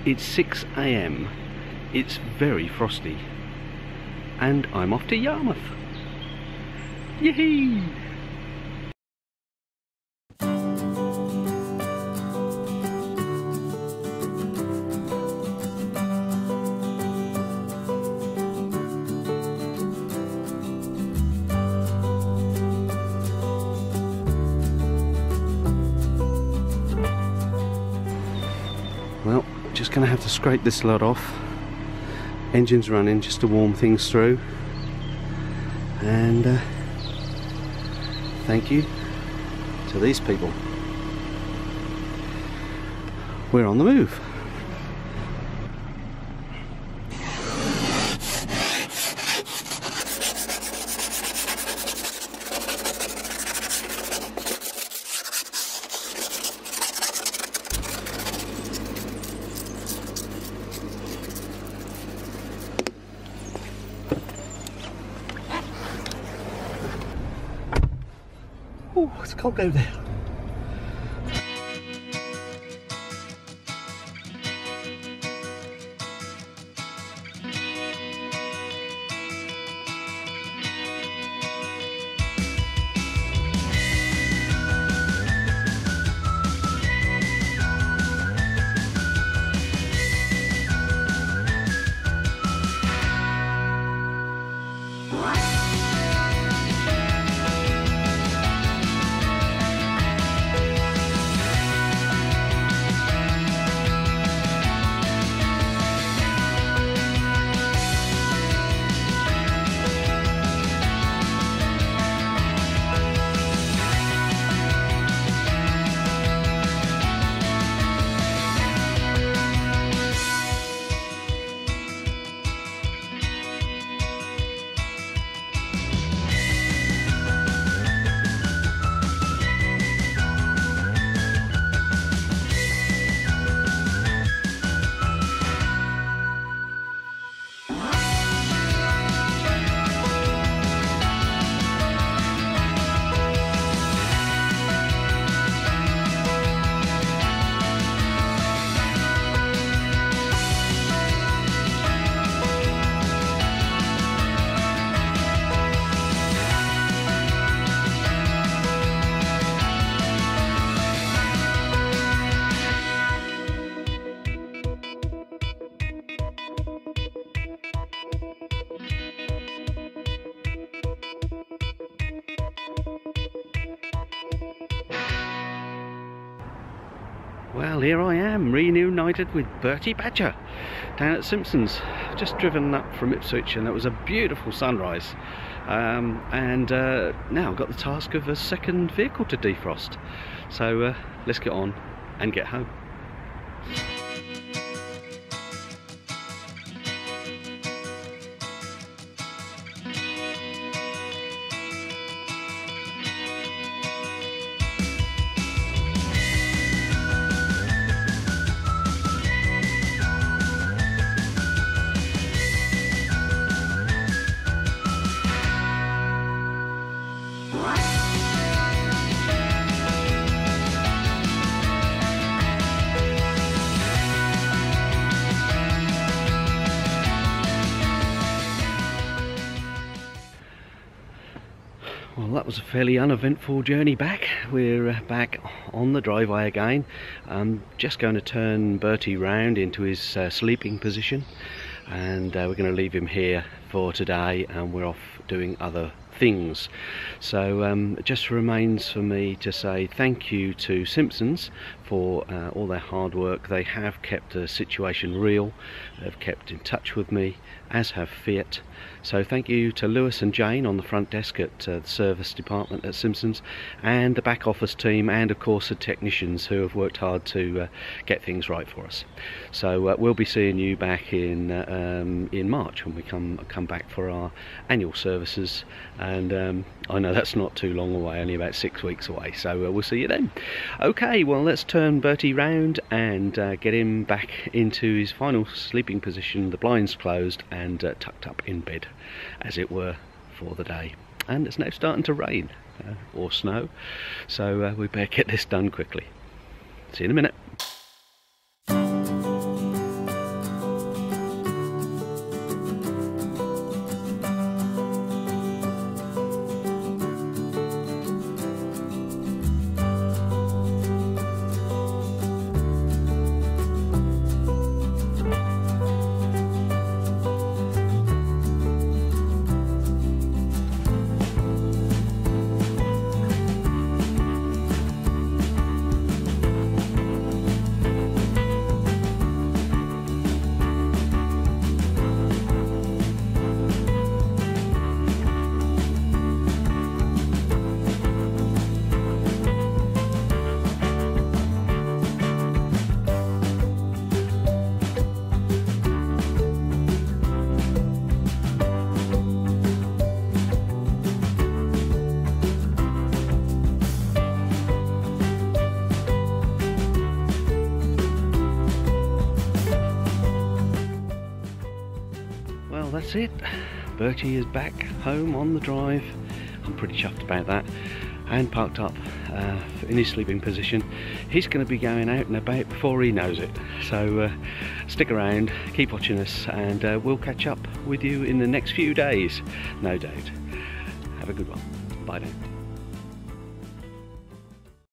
It's 6 AM. It's very frosty. And I'm off to Yarmouth. Yee-hee! Well, just going to have to scrape this lot off. Engine's running just to warm things through. And thank you to these people. We're on the move. Oh, it's cold over there. Well, here I am, reunited with Bertie Badger down at Simpsons. Just driven up from Ipswich, and it was a beautiful sunrise. Now I've got the task of a second vehicle to defrost. So let's get on and get home. Well, that was a fairly uneventful journey back. We're back on the driveway again. I'm just going to turn Bertie round into his sleeping position, and we're going to leave him here for today, and we're off doing other things. So it just remains for me to say thank you to Simpsons for all their hard work. They have kept the situation real, they've kept in touch with me, as have Fiat. So thank you to Lewis and Jane on the front desk at the service department at Simpsons, and the back office team, and of course the technicians who have worked hard to get things right for us. So we'll be seeing you back in March when we come back for our annual services, and I know that's not too long away, only about 6 weeks away, so we'll see you then. Okay, well, let's turn Bertie round and get him back into his final sleeping position, the blinds closed and tucked up in bed, as it were, for the day. And it's now starting to rain or snow, so we better get this done quickly. See you in a minute. that's it. Bertie is back home on the drive. I'm pretty chuffed about that, and parked up in his sleeping position. He's going to be going out and about before he knows it, so stick around, keep watching us, and we'll catch up with you in the next few days, no doubt. Have a good one. Bye now.